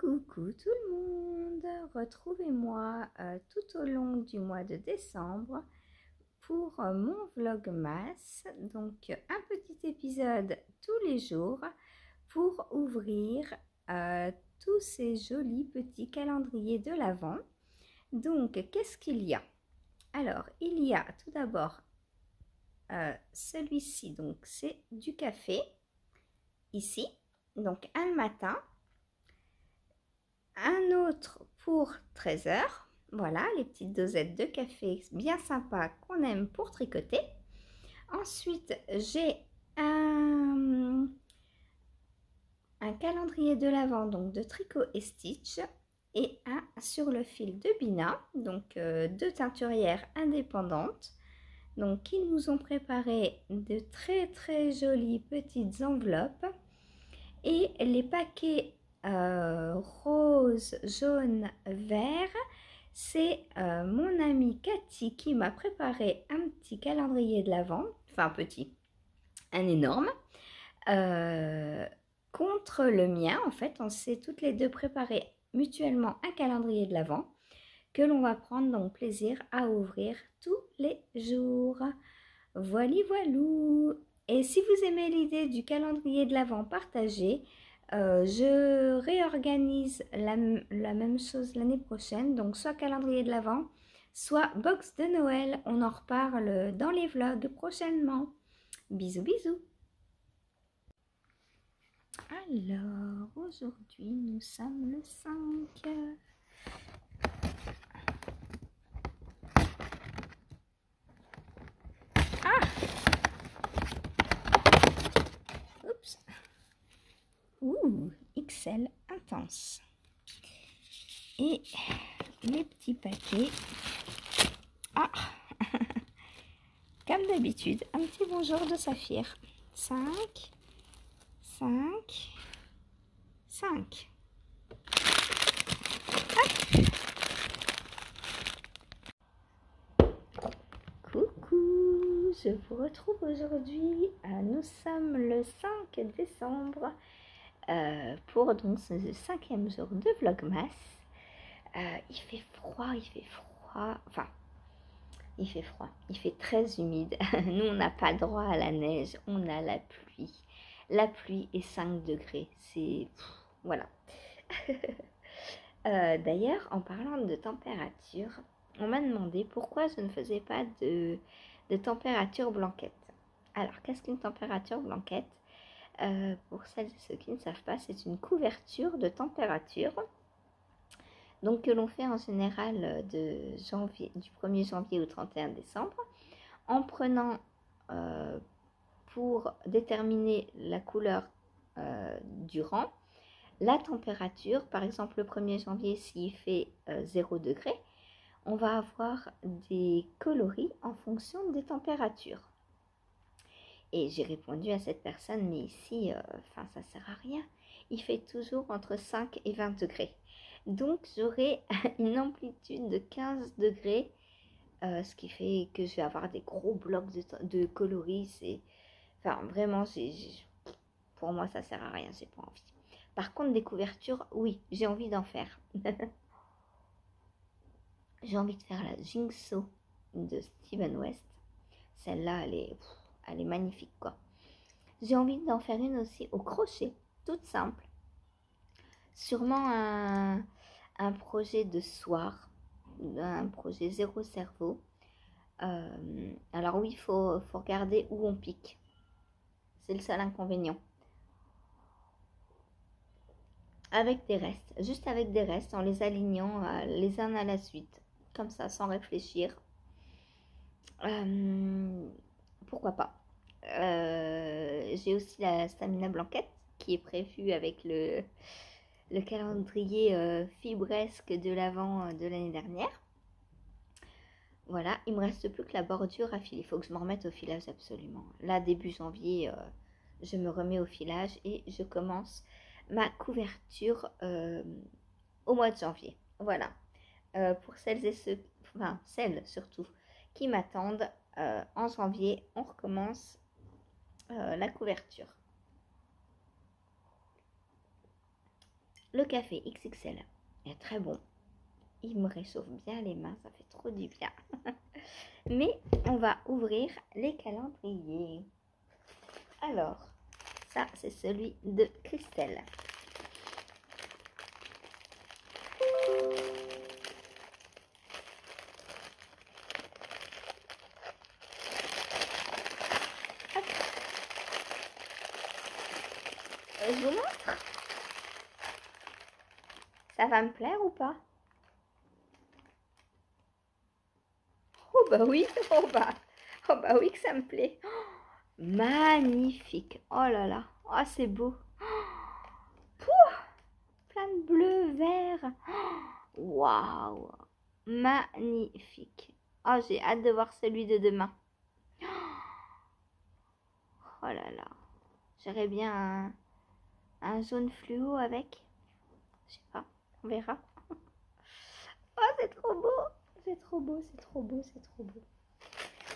Coucou tout le monde, retrouvez-moi tout au long du mois de décembre pour mon vlogmas, donc un petit épisode tous les jours pour ouvrir tous ces jolis petits calendriers de l'Avent. Donc qu'est-ce qu'il y a? Alors il y a tout d'abord celui-ci, donc c'est du café ici, donc un le matin. Un autre pour 13 heures. Voilà, les petites dosettes de café bien sympas qu'on aime pour tricoter. Ensuite, j'ai un calendrier de l'Avent, donc de tricot et stitch, et un sur le fil de Bina, donc deux teinturières indépendantes. Donc, ils nous ont préparé de très jolies petites enveloppes et les paquets rose, jaune, vert. C'est mon amie Cathy qui m'a préparé un petit calendrier de l'Avent, enfin petit, un énorme, contre le mien. En fait, on s'est toutes les deux préparé mutuellement un calendrier de l'Avent que l'on va prendre donc plaisir à ouvrir tous les jours. Voili voilou. Et si vous aimez l'idée du calendrier de l'Avent partagé, je réorganise la même chose l'année prochaine, donc soit calendrier de l'Avent, soit box de Noël. On en reparle dans les vlogs prochainement. Bisous bisous. Alors, aujourd'hui, nous sommes le 5. Oups. Ouh, XL intense. Et les petits paquets. Ah, comme d'habitude, un petit bonjour de Saphir. 5, 5, 5. Coucou, je vous retrouve aujourd'hui. Nous sommes le 5 décembre pour donc ce 5e jour de Vlogmas. Il fait froid, enfin il fait froid, il fait très humide. Nous on n'a pas droit à la neige, on a la pluie. La pluie est 5 degrés, c'est... voilà. D'ailleurs, en parlant de température, on m'a demandé pourquoi je ne faisais pas de température blanquette. Alors, qu'est-ce qu'une température blanquette? Pour celles et ceux qui ne savent pas, c'est une couverture de température, donc que l'on fait en général du 1er janvier au 31 décembre, en prenant pour déterminer la couleur du rang, la température. Par exemple, le 1er janvier, s'il fait 0 degré, on va avoir des coloris en fonction des températures. Et j'ai répondu à cette personne, mais ici, ça sert à rien. Il fait toujours entre 5 et 20 degrés. Donc, j'aurai une amplitude de 15 degrés, ce qui fait que je vais avoir des gros blocs de coloris. Enfin, vraiment, pour moi, ça sert à rien, j'ai pas envie. Par contre, des couvertures, oui, j'ai envie d'en faire. J'ai envie de faire la Jigsaw de Steven West. Celle-là, elle est magnifique, quoi. J'ai envie d'en faire une aussi au crochet, toute simple. Sûrement un projet de soir, un projet zéro cerveau. Alors oui, il faut regarder où on pique. C'est le seul inconvénient. Avec des restes, juste avec des restes, en les alignant les uns à la suite, comme ça, sans réfléchir. Pourquoi pas. J'ai aussi la Stamina Blanquette qui est prévue avec le calendrier fibresque de l'Avent de l'année dernière. Voilà, il me reste plus que la bordure à filer. Il faut que je me remette au filage absolument. Là, début janvier, je me remets au filage et je commence ma couverture au mois de janvier. Voilà. Pour celles et ceux, enfin celles surtout, qui m'attendent, en janvier, on recommence la couverture. Le café XXL est très bon. Il me réchauffe bien les mains, ça fait trop du bien. Mais on va ouvrir les calendriers. Alors, ça c'est celui de Christelle. Je vous montre. Ça va me plaire ou pas? Oh bah oui, oh bah oui que ça me plaît. Oh, magnifique. Oh là là, oh c'est beau. Pouh, plein de bleu, vert. Waouh, magnifique. Oh, j'ai hâte de voir celui de demain. Oh là là, j'aurais bien un jaune fluo avec. Je sais pas, on verra. Oh, c'est trop beau. C'est trop beau, c'est trop beau, c'est trop beau.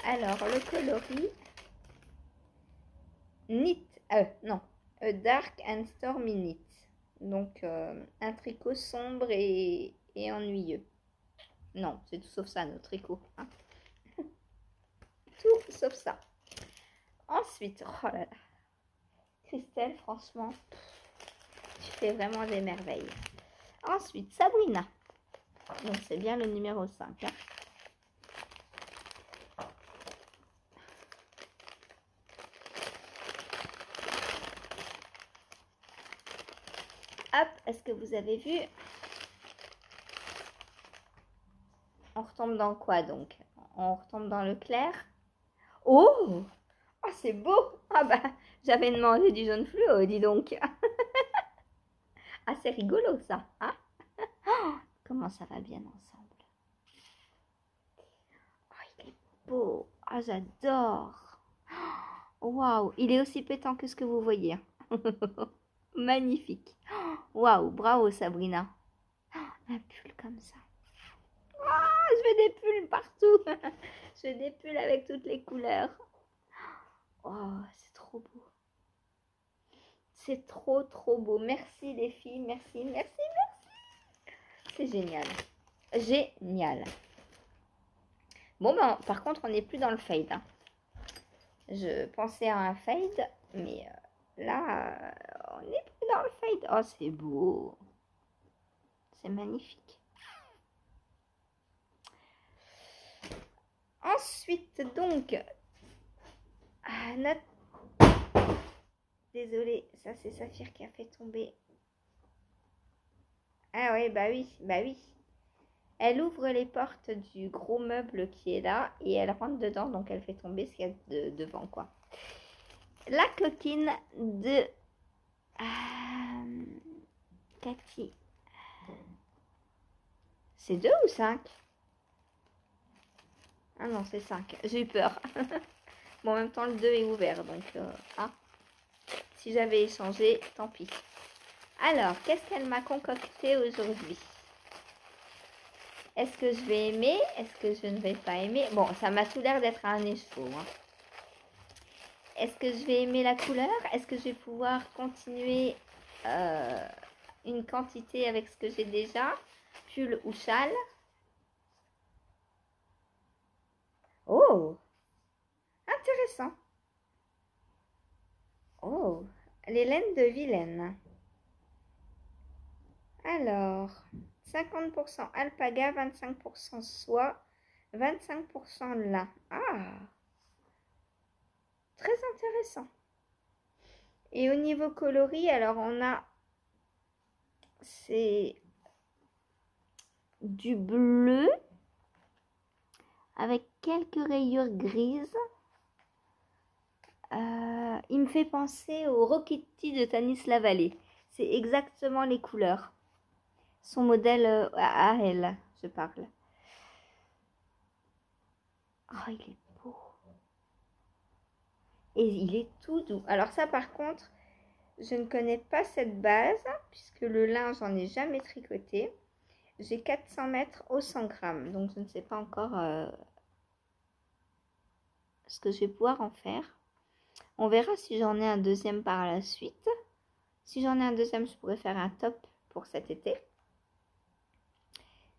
Alors, le coloris. Knit, non, A Dark and Stormy Knit. Donc, un tricot sombre et ennuyeux. Non, c'est tout sauf ça, notre tricot. Hein. Tout sauf ça. Ensuite, oh là là. Christelle, franchement, tu fais vraiment des merveilles. Ensuite, Sabrina. Donc, c'est bien le numéro 5. Hein. Hop, est-ce que vous avez vu? On retombe dans quoi donc? On retombe dans le clair. Oh! Oh, c'est beau! Ah bah, j'avais demandé du jaune fluo, dis donc. Ah, c'est rigolo ça. Hein? Oh, comment ça va bien ensemble. Oh, il est beau. Ah, j'adore. Waouh, il est aussi pétant que ce que vous voyez. Magnifique. Waouh, bravo Sabrina. Un pull comme ça. Je veux des pulls partout. Je veux des pulls avec toutes les couleurs. Oh, c'est trop beau. C'est trop, trop beau. Merci les filles. Merci, merci, merci. C'est génial. Génial. Bon, ben, par contre, on n'est plus dans le fade. Hein. Je pensais à un fade, mais là, on n'est plus dans le fade. Oh, c'est beau. C'est magnifique. Ensuite, donc, notre... Désolée, ça c'est Saphir qui a fait tomber. Ah ouais, bah oui, bah oui. Elle ouvre les portes du gros meuble qui est là et elle rentre dedans, donc elle fait tomber ce qu'il y a devant, quoi. La coquine de Cathy. C'est 2 ou 5? Ah non, c'est 5. J'ai eu peur. Bon, en même temps, le 2 est ouvert, donc hein. Si j'avais échangé, tant pis. Alors, qu'est-ce qu'elle m'a concocté aujourd'hui? Est-ce que je vais aimer? Est-ce que je ne vais pas aimer? Bon, ça m'a tout l'air d'être un écheveau. Hein. Est-ce que je vais aimer la couleur? Est-ce que je vais pouvoir continuer une quantité avec ce que j'ai déjà? Pull ou châle? Oh! Intéressant. Oh! Les laines de vilaine. Alors, 50% alpaga, 25% soie, 25% lin. Ah! Très intéressant. Et au niveau coloris, alors on a, c'est du bleu avec quelques rayures grises. Il me fait penser au Rocketti de Tanis Lavallée. C'est exactement les couleurs. Son modèle à elle, je parle. Oh, il est beau. Et il est tout doux. Alors ça, par contre, je ne connais pas cette base, puisque le lin, j'en ai jamais tricoté. J'ai 400 mètres au 100 grammes, donc je ne sais pas encore ce que je vais pouvoir en faire. On verra si j'en ai un deuxième par la suite. Si j'en ai un deuxième, je pourrais faire un top pour cet été.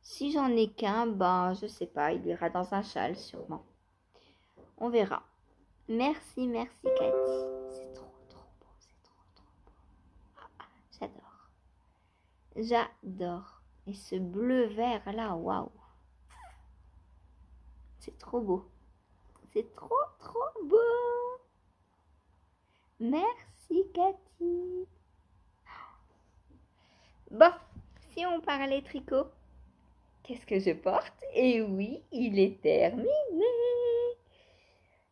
Si j'en ai qu'un, ben je sais pas, il ira dans un châle sûrement. On verra. Merci, merci Cathy. C'est trop beau, c'est trop beau. J'adore. J'adore. Et ce bleu vert là, waouh. C'est trop beau. C'est trop beau. Merci Cathy. Bon, si on parlait tricot, qu'est-ce que je porte? Et oui, il est terminé.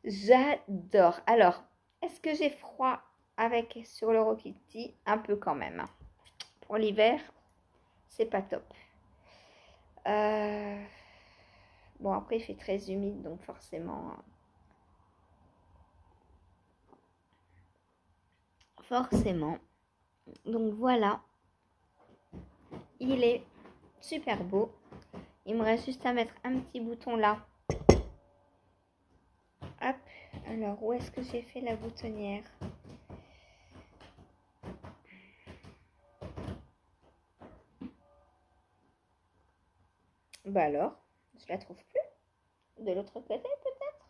J'adore. Alors, est-ce que j'ai froid avec sur le Kitty? Un peu quand même. Pour l'hiver, c'est pas top. Bon, après, il fait très humide, donc forcément... Donc voilà. Il est super beau. Il me reste juste à mettre un petit bouton là. Hop. Alors, où est-ce que j'ai fait la boutonnière? Bah alors, je la trouve plus. De l'autre côté peut-être?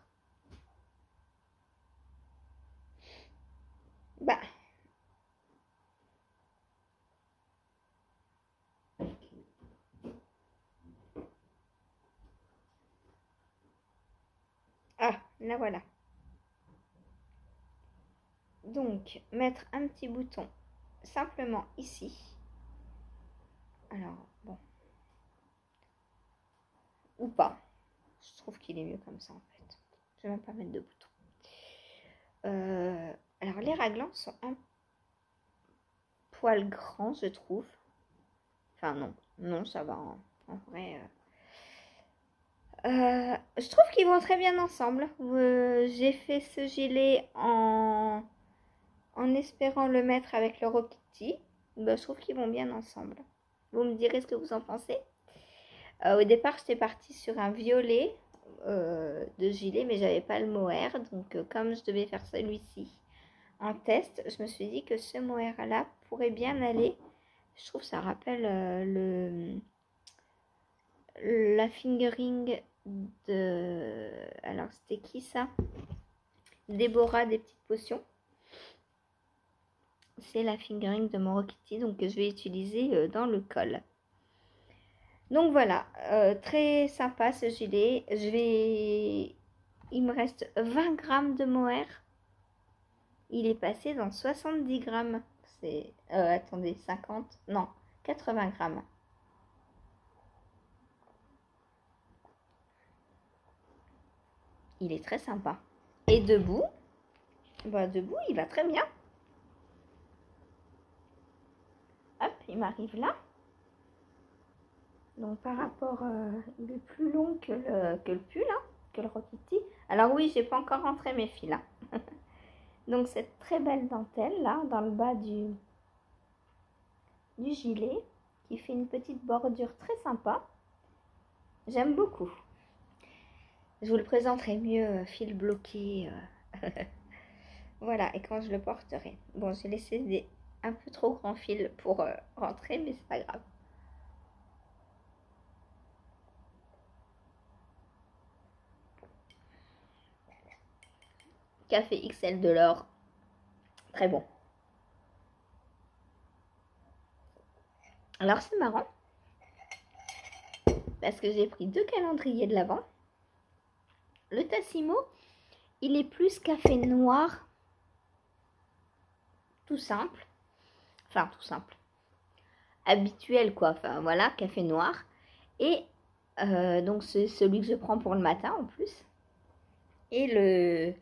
Bah. Ah, là voilà. Donc, mettre un petit bouton simplement ici. Alors, bon. Ou pas. Je trouve qu'il est mieux comme ça en fait. Je vais même pas mettre de bouton. Alors, les raglans sont un poil grands, je trouve. Enfin, non, ça va en vrai. Je trouve qu'ils vont très bien ensemble. J'ai fait ce gilet en espérant le mettre avec le Kitty. Ben, je trouve qu'ils vont bien ensemble. Vous me direz ce que vous en pensez. Au départ, j'étais partie sur un violet de gilet, mais j'avais pas le mohair. Donc, comme je devais faire celui-ci en test, je me suis dit que ce mohair-là pourrait bien aller. Je trouve que ça rappelle la fingering de... Alors, c'était qui ça? Déborah des petites potions. C'est la fingering de Moro Kitty, donc que je vais utiliser dans le col. Donc voilà, très sympa ce gilet. Il me reste 20 grammes de mohair. Il est passé dans 70 grammes. C'est... attendez, 50? Non, 80 grammes. Il est très sympa. Et debout, bah debout, il va très bien. Hop, il m'arrive là. Donc par rapport, il est plus long que le pull, hein, que le Kitty. Alors oui, j'ai pas encore rentré mes fils là. Donc cette très belle dentelle là, dans le bas du gilet, qui fait une petite bordure très sympa. J'aime beaucoup. Je vous le présenterai mieux, fil bloqué. Voilà, et quand je le porterai. Bon, j'ai laissé des un peu trop grands fils pour rentrer, mais c'est pas grave. Café XL de l'or. Très bon. Alors c'est marrant. Parce que j'ai pris 2 calendriers de l'Avent. Le Tassimo, il est plus café noir. Tout simple. Enfin, tout simple. Habituel quoi. Enfin voilà, café noir. Et donc c'est celui que je prends pour le matin en plus. Et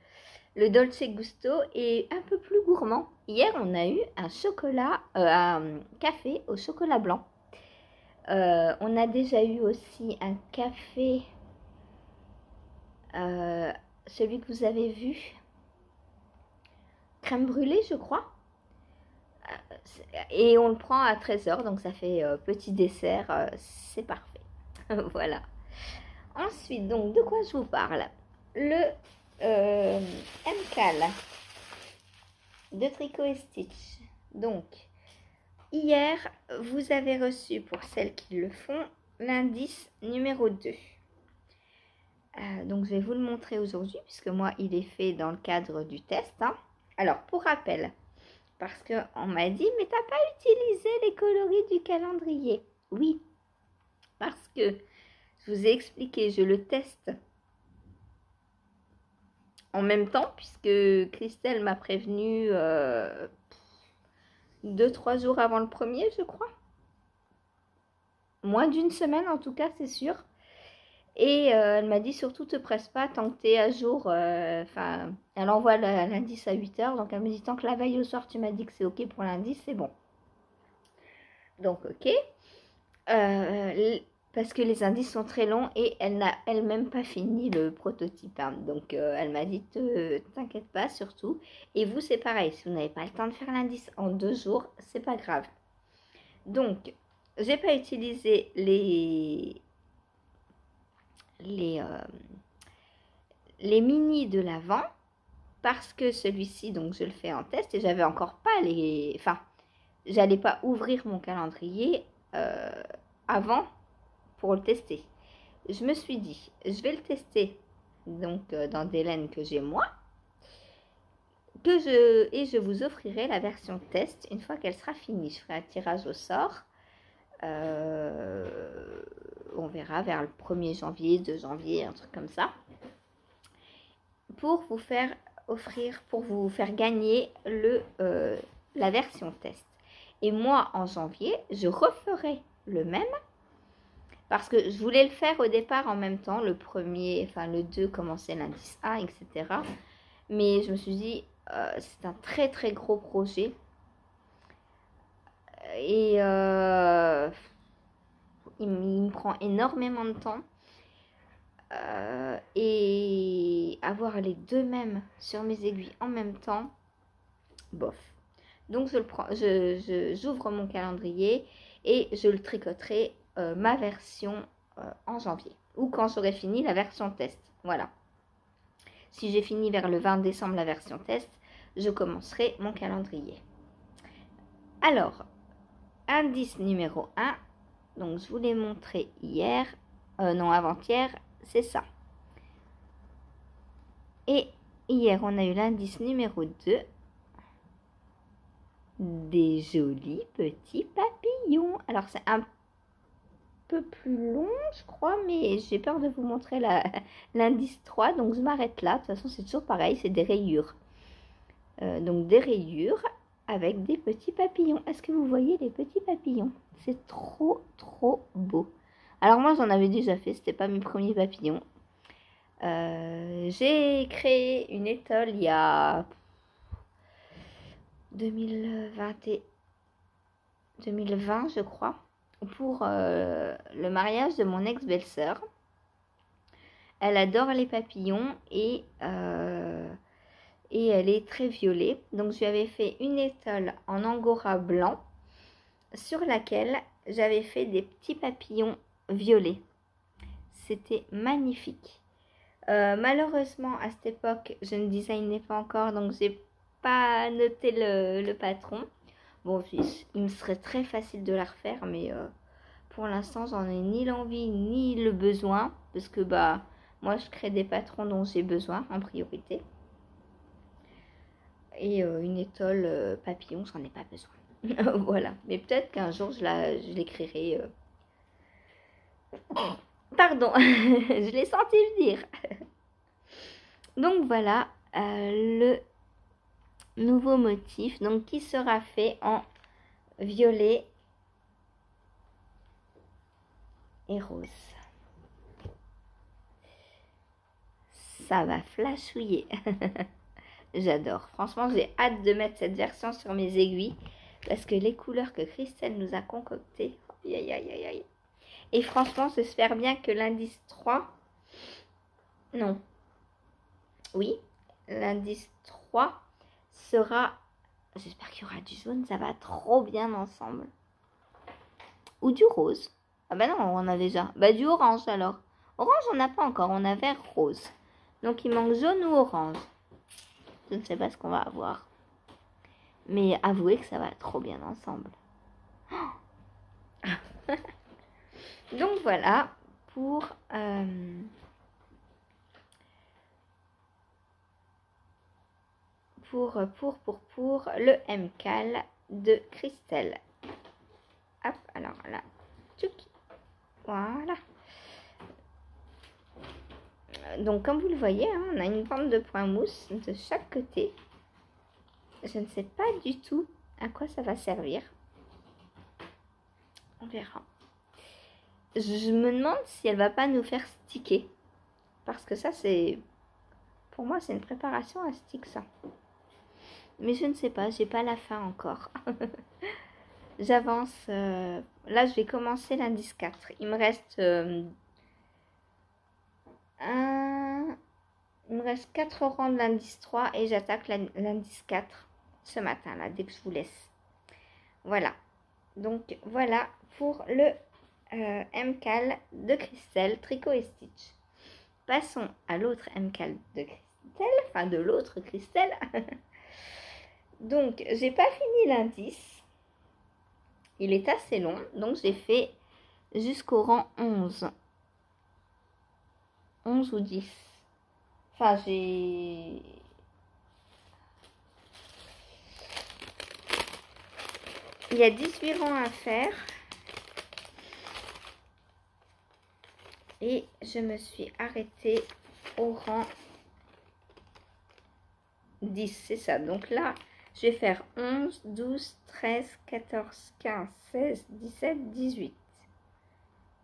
le Dolce Gusto est un peu plus gourmand. Hier, on a eu un chocolat, un café au chocolat blanc. On a déjà eu aussi un café, celui que vous avez vu, crème brûlée, je crois. Et on le prend à 13h, donc ça fait petit dessert, c'est parfait. Voilà. Ensuite, donc, de quoi je vous parle? Le MCAL de Tricot et Stitch. Donc, hier, vous avez reçu, pour celles qui le font, l'indice numéro 2. Donc, je vais vous le montrer aujourd'hui, puisque moi, il est fait dans le cadre du test. Hein. Alors, pour rappel, parce qu'on m'a dit, mais t'as pas utilisé les coloris du calendrier. Oui, parce que je vous ai expliqué, je le teste en même temps, puisque Christelle m'a prévenu 2-3 jours avant le premier, je crois. Moins d'une semaine en tout cas, c'est sûr. Et elle m'a dit surtout te presse pas tant que tu es à jour. Enfin, elle envoie l'indice à 8h. Donc elle me dit tant que la veille au soir tu m'as dit que c'est ok pour l'indice, c'est bon. Donc ok. Parce que les indices sont très longs et elle n'a elle-même pas fini le prototype. Hein. Donc elle m'a dit t'inquiète pas surtout. Et vous c'est pareil, si vous n'avez pas le temps de faire l'indice en 2 jours, c'est pas grave. Donc j'ai pas utilisé les mini de l'avant parce que celui-ci, donc je le fais en test et j'avais encore pas les... Enfin, j'allais pas ouvrir mon calendrier avant pour le tester. Je me suis dit, je vais le tester donc dans des laines que j'ai moi et je vous offrirai la version test une fois qu'elle sera finie. Je ferai un tirage au sort. On verra vers le 1er janvier, 2 janvier, un truc comme ça. Pour vous faire offrir, pour vous faire gagner la version test. Et moi, en janvier, je referai le même. Parce que je voulais le faire au départ en même temps. Le premier, enfin le 2 commençait l'indice 1, etc. Mais je me suis dit, c'est un très très gros projet. Et il me prend énormément de temps. Et avoir les deux mêmes sur mes aiguilles en même temps, bof. Donc j'ouvre mon calendrier et je le tricoterai ma version en janvier. Ou quand j'aurai fini la version test. Voilà. Si j'ai fini vers le 20 décembre la version test, je commencerai mon calendrier. Alors, indice numéro 1. Donc, je vous l'ai montré hier. Non, avant-hier. C'est ça. Et hier, on a eu l'indice numéro 2. Des jolis petits papillons. Alors, c'est un peu plus long, je crois, mais j'ai peur de vous montrer l'indice 3. Donc, je m'arrête là. De toute façon, c'est toujours pareil. C'est des rayures. Donc, des rayures avec des petits papillons. Est-ce que vous voyez les petits papillons? C'est trop, trop beau. Alors, moi, j'en avais déjà fait. C'était pas mes premiers papillons. J'ai créé une étole il y a 2020, je crois, pour le mariage de mon ex-belle-sœur. Elle adore les papillons et elle est très violée. Donc je lui avais fait une étole en angora blanc sur laquelle j'avais fait des petits papillons violets. C'était magnifique. Malheureusement, à cette époque, je ne designais pas encore, donc j'ai pas noté le patron. Bon, il me serait très facile de la refaire, mais pour l'instant, j'en ai ni l'envie ni le besoin, parce que bah moi, je crée des patrons dont j'ai besoin en priorité. Et une étole papillon, j'en ai pas besoin. Voilà, mais peut-être qu'un jour, je l'écrirai. Pardon, je l'ai senti venir. Donc voilà le nouveau motif, donc qui sera fait en violet et rose. Ça va flashouiller. J'adore. Franchement, j'ai hâte de mettre cette version sur mes aiguilles parce que les couleurs que Christelle nous a concoctées. Aïe, aïe, aïe, aïe. Et franchement, j'espère bien que l'indice 3... Non. Oui, l'indice 3 sera... J'espère qu'il y aura du jaune, ça va trop bien ensemble. Ou du rose. Ah bah non, on en a déjà. Bah du orange alors. Orange, on n'a pas encore, on a vert rose. Donc il manque jaune ou orange. Je ne sais pas ce qu'on va avoir. Mais avouez que ça va trop bien ensemble. Donc voilà pour le MCAL de Christelle. Hop, alors là, tchouk, voilà. Donc comme vous le voyez, hein, on a une bande de points mousse de chaque côté. Je ne sais pas du tout à quoi ça va servir. On verra. Je me demande si elle va pas nous faire sticker. Parce que ça, c'est... Pour moi, c'est une préparation à stick, ça. Mais je ne sais pas, j'ai pas la fin encore. J'avance. Là, je vais commencer l'indice 4. Il me reste... Il me reste 4 rangs de l'indice 3 et j'attaque l'indice 4 ce matin, là, dès que je vous laisse. Voilà. Donc, voilà pour le MCAL de Christelle, Tricot et Stitch. Passons à l'autre MCAL de Christelle, enfin de l'autre Christelle. Donc, j'ai pas fini l'indice. Il est assez long, donc j'ai fait jusqu'au rang 11. 11 ou 10. Enfin, j'ai... Il y a 18 rangs à faire. Et je me suis arrêtée au rang 10, c'est ça. Donc là, je vais faire 11, 12, 13, 14, 15, 16, 17, 18.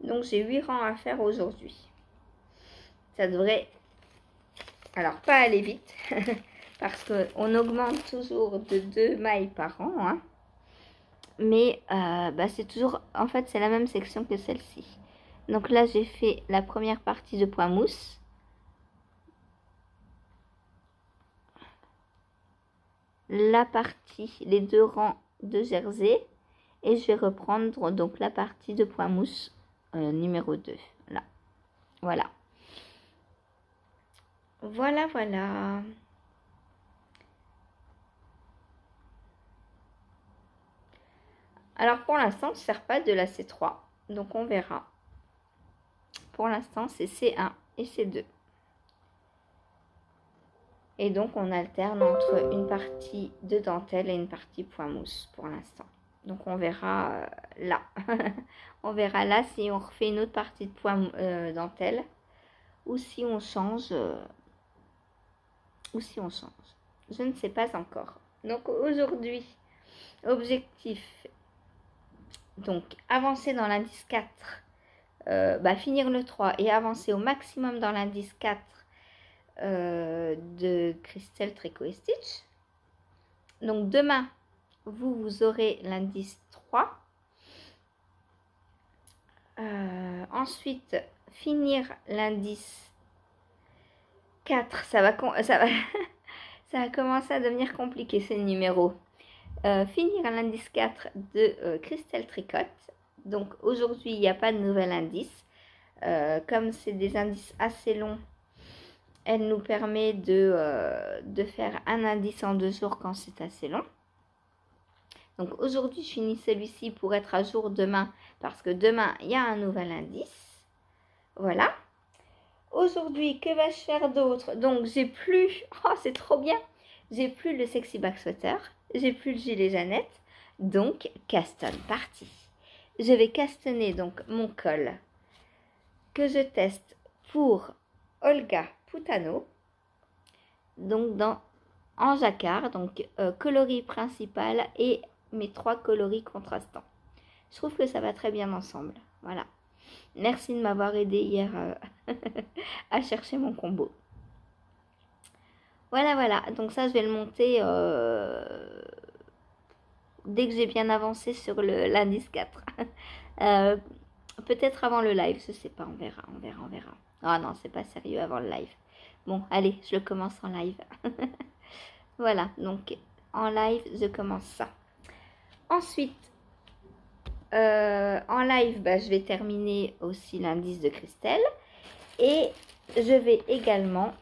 Donc j'ai 8 rangs à faire aujourd'hui. Ça devrait, alors pas aller vite, parce qu'on augmente toujours de 2 mailles par an. Hein. Mais c'est toujours, en fait c'est la même section que celle-ci. Donc là j'ai fait la première partie de point mousse. La partie, les 2 rangs de jersey. Et je vais reprendre donc la partie de point mousse numéro 2. Là. Voilà. Voilà, voilà. Alors pour l'instant, je ne sers pas de la C3. Donc on verra. Pour l'instant, c'est C1 et C2. Et donc on alterne entre une partie de dentelle et une partie point mousse pour l'instant. Donc on verra là. On verra là si on refait une autre partie de point dentelle. Ou si on change. Je ne sais pas encore. Donc aujourd'hui, objectif, donc avancer dans l'indice 4, finir le 3 et avancer au maximum dans l'indice 4 de Christelle Tricot et Stitch. Donc demain, vous aurez l'indice 3. Ensuite, finir l'indice 4, ça va commencer à devenir compliqué ces numéros. Finir l'indice 4 de Christelle Tricotte. Donc aujourd'hui, il n'y a pas de nouvel indice. Comme c'est des indices assez longs, elle nous permet de faire un indice en 2 jours quand c'est assez long. Donc aujourd'hui, je finis celui-ci pour être à jour demain, parce que demain, il y a un nouvel indice. Voilà. Aujourd'hui, que vais-je faire d'autre? Donc j'ai plus, oh c'est trop bien, j'ai plus le sexy back sweater, j'ai plus le gilet Jeannette, donc caston parti. Je vais castonner donc mon col que je teste pour Olga Putano, donc en jacquard, donc coloris principal et mes 3 coloris contrastants. Je trouve que ça va très bien ensemble, voilà. Merci de m'avoir aidé hier à chercher mon combo. Voilà. Donc ça, je vais le monter dès que j'ai bien avancé sur l'indice 4. Peut-être avant le live, je sais pas, on verra. Ah non, c'est pas sérieux avant le live. Bon, allez, je commence en live. Voilà, donc en live, je commence ça. Ensuite, en live, je vais terminer aussi l'indice de Christelle. Et je vais également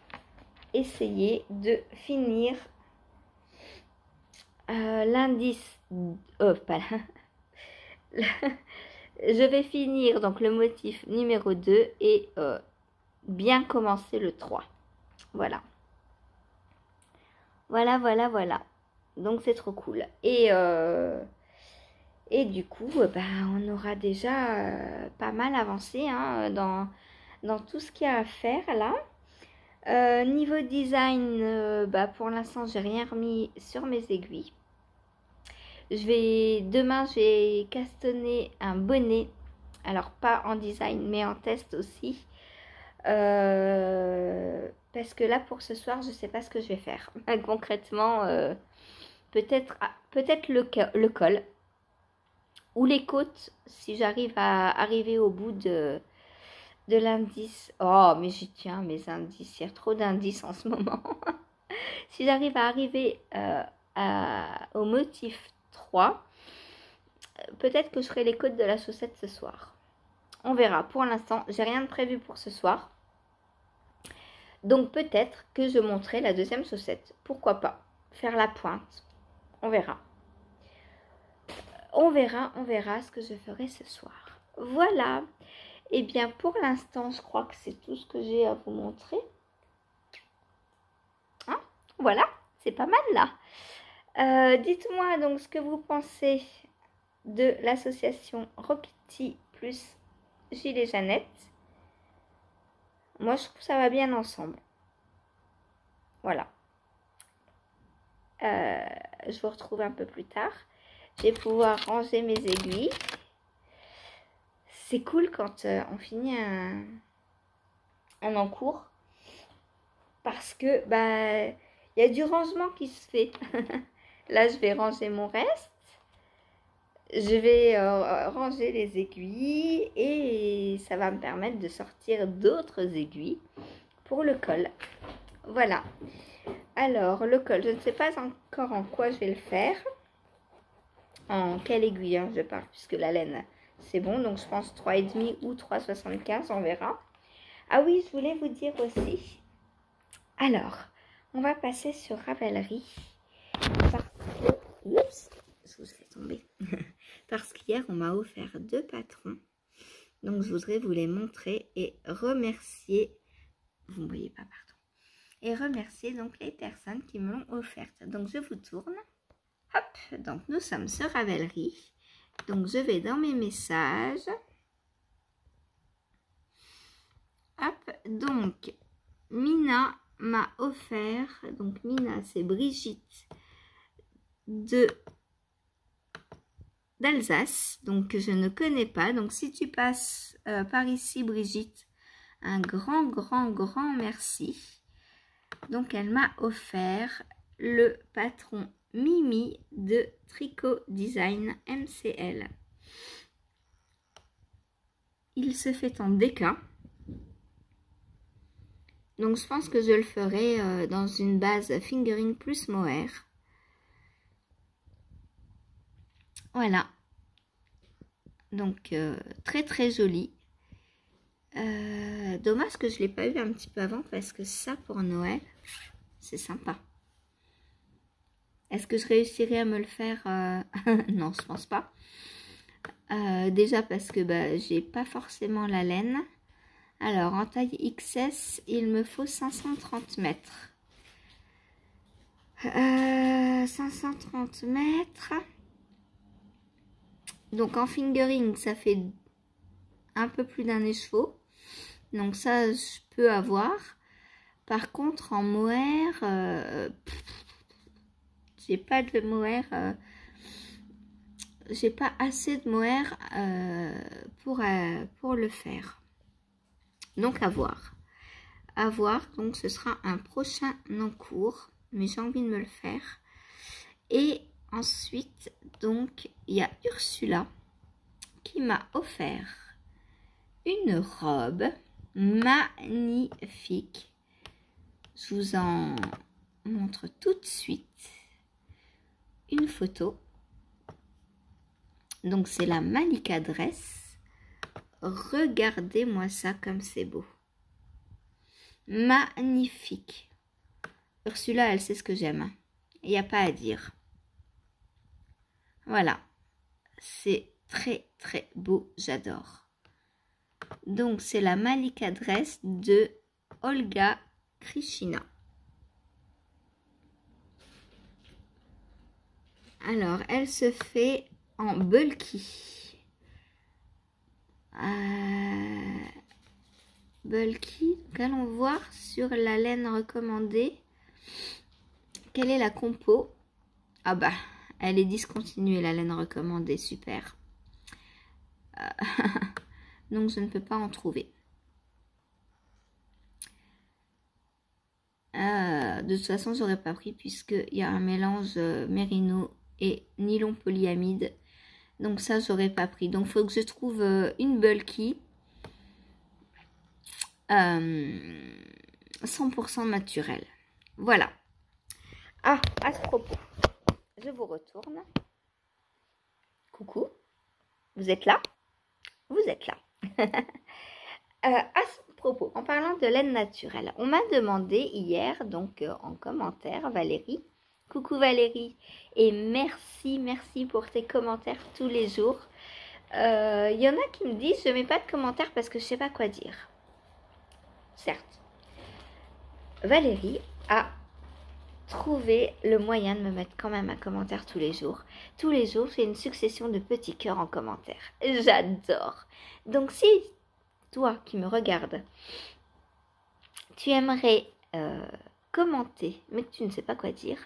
essayer de finir l'indice... Je vais finir donc le motif numéro 2 et bien commencer le 3. Voilà. Voilà. Donc c'est trop cool. Et du coup, on aura déjà pas mal avancé hein, dans tout ce qu'il y a à faire là. Niveau design, pour l'instant, j'ai rien remis sur mes aiguilles. Demain, je vais castonner un bonnet. Alors, pas en design, mais en test aussi. Parce que là, pour ce soir, je ne sais pas ce que je vais faire. Concrètement, peut-être le col. Ou les côtes, si j'arrive à arriver au bout de l'indice. Oh, mais j'y tiens, mes indices. Il y a trop d'indices en ce moment. Si j'arrive à arriver au motif 3, peut-être que je ferai les côtes de la chaussette ce soir. On verra. Pour l'instant, j'ai rien de prévu pour ce soir. Donc peut-être que je monterai la deuxième chaussette. Pourquoi pas faire la pointe. On verra. On verra ce que je ferai ce soir. Voilà. Et bien pour l'instant, je crois que c'est tout ce que j'ai à vous montrer. Hein, voilà, c'est pas mal là. Dites-moi donc ce que vous pensez de l'association Rockity plus Gilles et Jeannette. Moi, je trouve que ça va bien ensemble. Voilà. Je vous retrouve un peu plus tard. Je vais pouvoir ranger mes aiguilles. C'est cool quand on finit un encours. Parce que, il y a du rangement qui se fait. Là, je vais ranger mon reste. Je vais ranger les aiguilles et ça va me permettre de sortir d'autres aiguilles pour le col. Voilà. Alors, le col, je ne sais pas encore en quoi je vais le faire. En quelle aiguille je parle, puisque la laine, c'est bon. Donc, je pense 3,5 ou 3,75, on verra. Ah oui, je voulais vous dire aussi. Alors, on va passer sur Ravelry. Parce que... Oups, je vous fais tomber. Parce qu'hier, on m'a offert 2 patrons. Donc, je voudrais vous les montrer et remercier. Vous ne voyez pas, pardon. Et remercier donc les personnes qui me l'ont offerte. Donc, je vous tourne. Hop, donc nous sommes sur Ravelry. Donc, je vais dans mes messages. Hop, donc, Mina m'a offert. Donc, Mina, c'est Brigitte d'Alsace, donc que je ne connais pas. Donc, si tu passes par ici, Brigitte, un grand merci. Donc, elle m'a offert le patron Mimi de Tricot Design MCL. Il se fait en DK. Donc, je pense que je le ferai dans une base fingering plus mohair. Voilà. Donc, très joli. Dommage que je ne l'ai pas eu un petit peu avant parce que ça, pour Noël, c'est sympa. Est-ce que je réussirai à me le faire Non, je pense pas. Déjà parce que j'ai pas forcément la laine. Alors, en taille XS, il me faut 530 mètres. 530 mètres. Donc, en fingering, ça fait un peu plus d'un écheveau. Donc, ça, je peux avoir. Par contre, en mohair, j'ai pas de mohair. J'ai pas assez de mohair pour le faire. Donc, à voir. À voir. Donc, ce sera un prochain encours. Mais j'ai envie de me le faire. Et ensuite, donc, il y a Ursula qui m'a offert une robe magnifique. Je vous en montre tout de suite une photo. Donc, c'est la Malika Dress. Regardez-moi ça comme c'est beau. Magnifique. Ursula, elle sait ce que j'aime. Il n'y a pas à dire. Voilà. C'est très très beau, j'adore. Donc c'est la Malika Dress de Olga Krishina. Alors elle se fait en bulky. Bulky, donc allons voir sur la laine recommandée quelle est la compo. Ah bah, elle est discontinuée la laine recommandée, super. Donc je ne peux pas en trouver. De toute façon, j'aurais pas pris puisqu'il y a un mélange mérino et nylon polyamide. Donc ça, j'aurais pas pris. Donc il faut que je trouve une bulky 100% naturelle. Voilà. Ah, à ce propos, je vous retourne. Coucou, vous êtes là? Vous êtes là. À ce propos, en parlant de laine naturelle, on m'a demandé hier, donc en commentaire, Valérie. Coucou Valérie, et merci pour tes commentaires tous les jours. Il y en a qui me disent, je ne mets pas de commentaires parce que je ne sais pas quoi dire. Certes, Valérie a trouvé le moyen de me mettre quand même un commentaire tous les jours. Tous les jours, j'ai une succession de petits cœurs en commentaire. J'adore. Donc si toi qui me regardes, tu aimerais commenter, mais que tu ne sais pas quoi dire,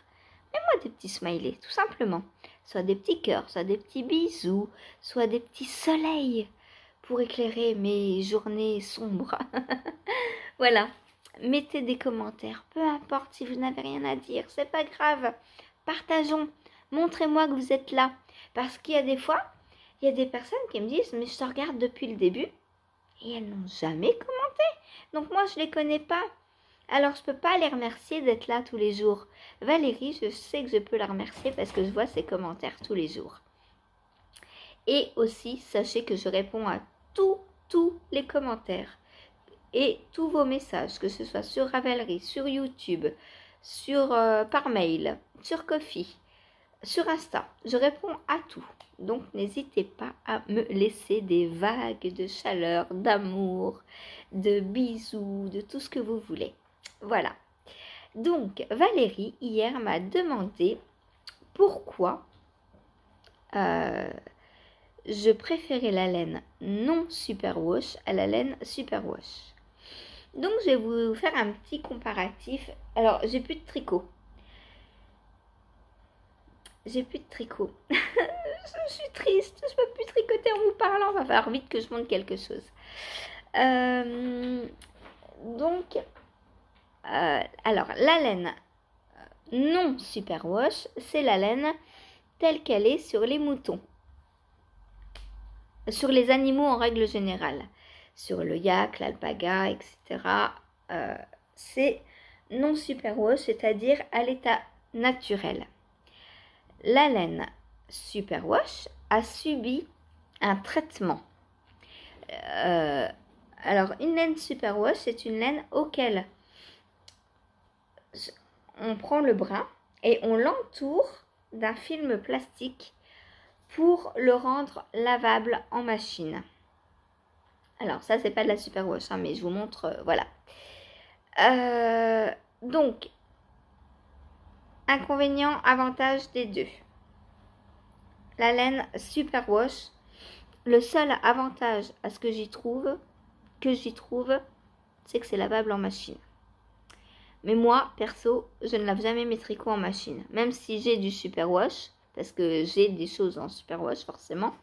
mets-moi des petits smileys, tout simplement. Soit des petits cœurs, soit des petits bisous, soit des petits soleils pour éclairer mes journées sombres. Voilà. Mettez des commentaires, peu importe si vous n'avez rien à dire, c'est pas grave. Partageons, montrez-moi que vous êtes là. Parce qu'il y a des fois, il y a des personnes qui me disent, mais je te regarde depuis le début, et elles n'ont jamais commenté. Donc moi, je les connais pas. Alors, je peux pas les remercier d'être là tous les jours. Valérie, je sais que je peux la remercier parce que je vois ses commentaires tous les jours. Et aussi, sachez que je réponds à tous les commentaires. Et tous vos messages, que ce soit sur Ravelry, sur YouTube, par mail, sur Ko-fi, sur Insta, je réponds à tout. Donc n'hésitez pas à me laisser des vagues de chaleur, d'amour, de bisous, de tout ce que vous voulez. Voilà. Donc Valérie, hier, m'a demandé pourquoi je préférais la laine non superwash à la laine superwash. Donc, je vais vous faire un petit comparatif. Alors, j'ai plus de tricot. Je suis triste. Je peux plus tricoter en vous parlant. Va falloir vite que je montre quelque chose. Alors, la laine non superwash, c'est la laine telle qu'elle est sur les moutons. Sur les animaux en règle générale. Sur le yak, l'alpaga, etc. C'est non superwash, c'est-à-dire à l'état naturel. La laine superwash a subi un traitement. Alors, une laine superwash, c'est une laine auquel on prend le brin et on l'entoure d'un film plastique pour le rendre lavable en machine. Alors ça, c'est pas de la superwash, hein, mais je vous montre, voilà. Donc, inconvénient, avantage des deux. La laine superwash, le seul avantage à ce que j'y trouve, c'est que c'est lavable en machine. Mais moi, perso, je ne lave jamais mes tricots en machine. Même si j'ai du superwash, parce que j'ai des choses en superwash forcément.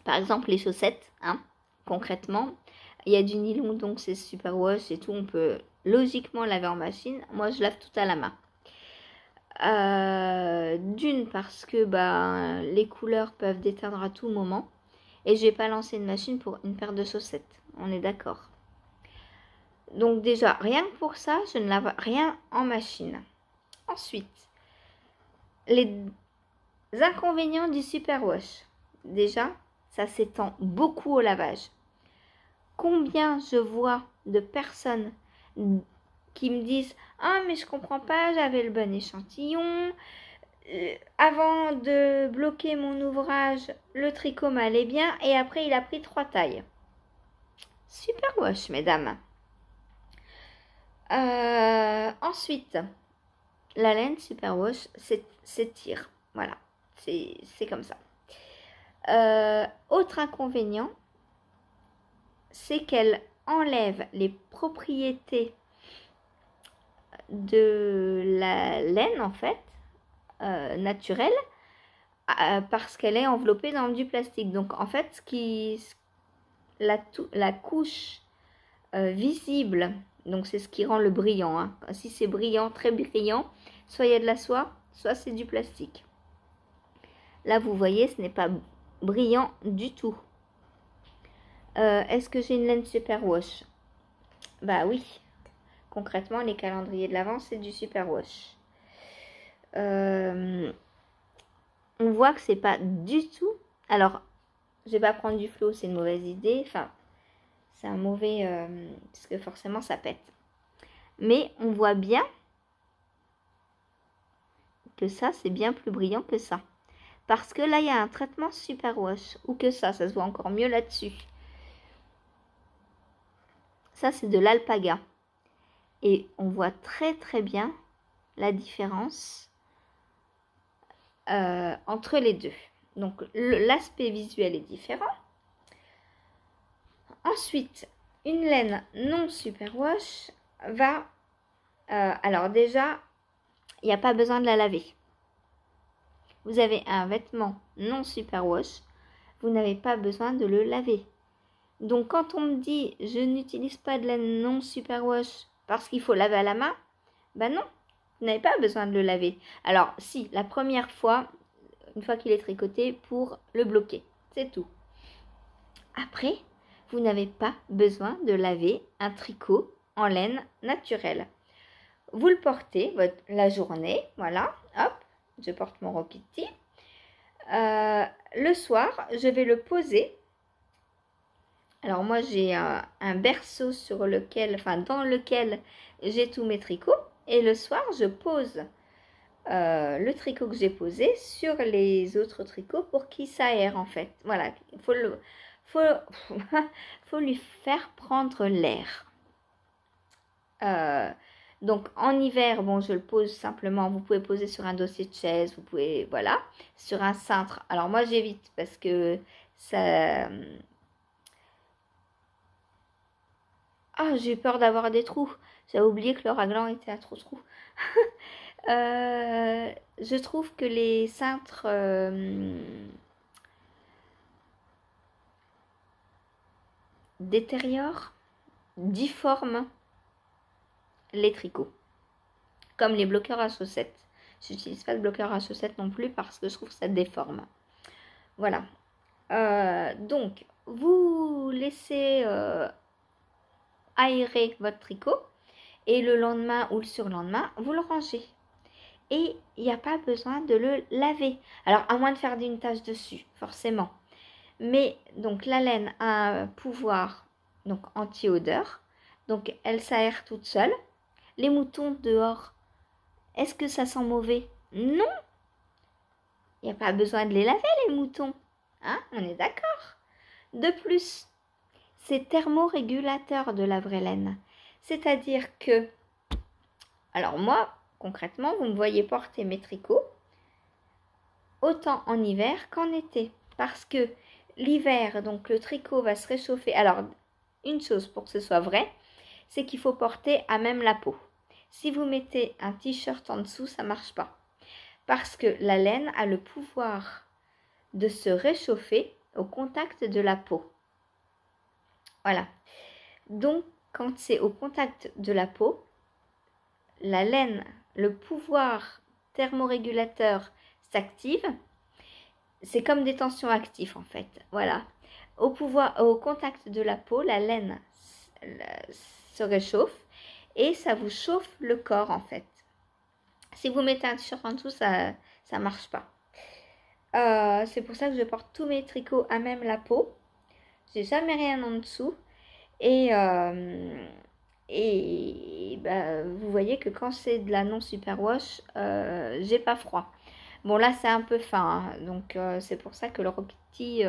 Par exemple, les chaussettes, hein, concrètement, il y a du nylon, donc c'est superwash et tout. On peut logiquement laver en machine. Moi, je lave tout à la main. D'une, parce que les couleurs peuvent déteindre à tout moment. Et je vais pas lancer une machine pour une paire de chaussettes. On est d'accord. Donc déjà, rien que pour ça, je ne lave rien en machine. Ensuite, les inconvénients du superwash. Déjà, ça s'étend beaucoup au lavage. Combien je vois de personnes qui me disent « Ah, mais je comprends pas, j'avais le bon échantillon, avant de bloquer mon ouvrage, le tricot m'allait bien et après il a pris 3 tailles. Superwash, mesdames. Ensuite, la laine Superwash s'étire. Voilà, c'est comme ça. Autre inconvénient, c'est qu'elle enlève les propriétés de la laine en fait, naturelle, parce qu'elle est enveloppée dans du plastique. Donc en fait, la couche visible, donc c'est ce qui rend le brillant, hein. Si c'est brillant, très brillant, soit il y a de la soie, soit c'est du plastique. Là vous voyez, ce n'est pas brillant du tout. Est-ce que j'ai une laine Superwash? Bah oui, concrètement les calendriers de l'Avent c'est du Superwash. On voit que c'est pas du tout. Alors je vais pas prendre du flot, c'est une mauvaise idée, enfin c'est un mauvais parce que forcément ça pète. Mais on voit bien que ça c'est bien plus brillant que ça, parce que là il y a un traitement Superwash, ou que ça se voit encore mieux là-dessus. Ça c'est de l'alpaga et on voit très très bien la différence entre les deux. Donc l'aspect visuel est différent. Ensuite, une laine non Superwash va... alors déjà, il n'y a pas besoin de la laver. Vous avez un vêtement non Superwash, vous n'avez pas besoin de le laver. Donc quand on me dit je n'utilise pas de laine non Superwash parce qu'il faut laver à la main, ben non, vous n'avez pas besoin de le laver. Alors si, la première fois, une fois qu'il est tricoté, pour le bloquer, c'est tout. Après, vous n'avez pas besoin de laver un tricot en laine naturelle. Vous le portez la journée, voilà, hop, je porte mon Rokiti. Le soir, je vais le poser. Alors moi, j'ai un berceau sur lequel, enfin dans lequel j'ai tous mes tricots. Et le soir, je pose le tricot que j'ai posé sur les autres tricots pour qu'il s'aère en fait. Voilà, il faut lui faire prendre l'air. Donc en hiver, bon, je le pose simplement. Vous pouvez poser sur un dossier de chaise, vous pouvez, voilà, sur un cintre. Alors moi, j'évite parce que ça... Ah, j'ai peur d'avoir des trous. J'avais oublié que le raglan était à trop trous. Je trouve que les cintres détériorent, difforment les tricots, comme les bloqueurs à chaussettes. Je n'utilise pas de bloqueur à chaussettes non plus parce que je trouve que ça déforme. Voilà. Donc, vous laissez aérer votre tricot et le lendemain ou le surlendemain, vous le rangez. Et il n'y a pas besoin de le laver. Alors, à moins de faire une tache dessus, forcément. Mais donc la laine a un pouvoir donc anti-odeur. Donc elle s'aère toute seule. Les moutons dehors, est-ce que ça sent mauvais? Non. Il n'y a pas besoin de les laver les moutons. Hein? On est d'accord. De plus, c'est thermorégulateur de la vraie laine. C'est-à-dire que, alors moi, concrètement, vous me voyez porter mes tricots autant en hiver qu'en été. Parce que l'hiver, donc le tricot va se réchauffer. Alors, une chose pour que ce soit vrai, c'est qu'il faut porter à même la peau. Si vous mettez un t-shirt en dessous, ça ne marche pas. Parce que la laine a le pouvoir de se réchauffer au contact de la peau. Voilà. Donc, quand c'est au contact de la peau, la laine, le pouvoir thermorégulateur s'active. C'est comme des tensions actives en fait. Voilà. Au contact de la peau, la laine se réchauffe et ça vous chauffe le corps en fait. Si vous mettez un t-shirt en dessous, ça ne marche pas. C'est pour ça que je porte tous mes tricots à même la peau. J'ai jamais rien en dessous. Et vous voyez que quand c'est de la non superwash, j'ai pas froid. Bon, là, c'est un peu fin, hein, donc c'est pour ça que le Rocky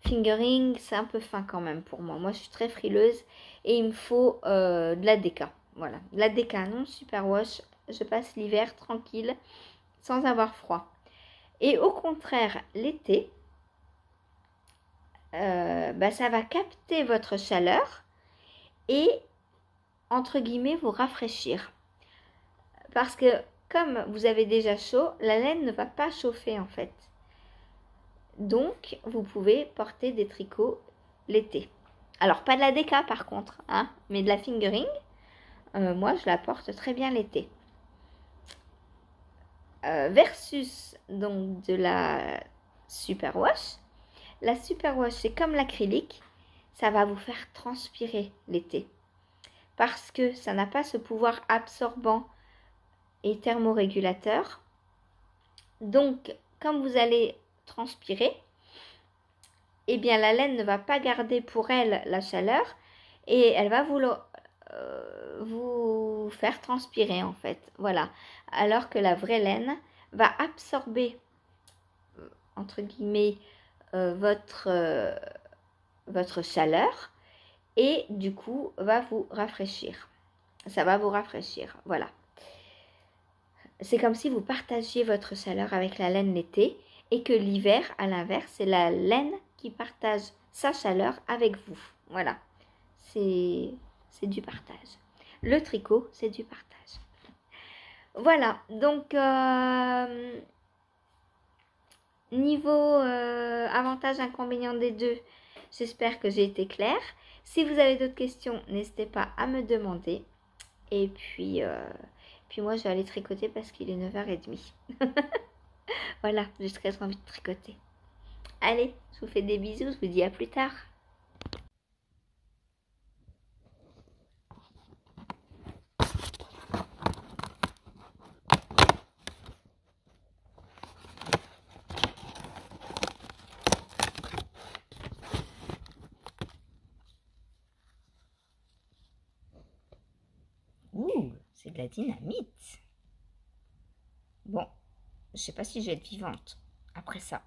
Fingering, c'est un peu fin quand même pour moi. Moi, je suis très frileuse et il me faut de la déca. Voilà, de la déca, non superwash. Je passe l'hiver tranquille, sans avoir froid. Et au contraire, l'été, ça va capter votre chaleur et, entre guillemets, vous rafraîchir. Parce que comme vous avez déjà chaud, la laine ne va pas chauffer en fait. Donc, vous pouvez porter des tricots l'été. Alors, pas de la déca par contre, hein, mais de la fingering. Moi, je la porte très bien l'été. Versus donc de la superwash. La superwash, c'est comme l'acrylique. Ça va vous faire transpirer l'été. Parce que ça n'a pas ce pouvoir absorbant et thermorégulateur. Donc, comme vous allez transpirer, eh bien la laine ne va pas garder pour elle la chaleur et elle va vous faire transpirer en fait. Voilà. Alors que la vraie laine va absorber, entre guillemets, votre chaleur et du coup va vous rafraîchir. Ça va vous rafraîchir. Voilà. C'est comme si vous partagiez votre chaleur avec la laine l'été et que l'hiver, à l'inverse, c'est la laine qui partage sa chaleur avec vous. Voilà, c'est du partage. Le tricot, c'est du partage. Voilà, donc niveau avantage, inconvénient des deux, j'espère que j'ai été claire. Si vous avez d'autres questions, n'hésitez pas à me demander. Et puis moi, je vais aller tricoter parce qu'il est 9h30. Voilà, j'ai très envie de tricoter. Allez, je vous fais des bisous, je vous dis à plus tard. Ouh, c'est de la dynamite. Bon, je sais pas si je vais être vivante après ça.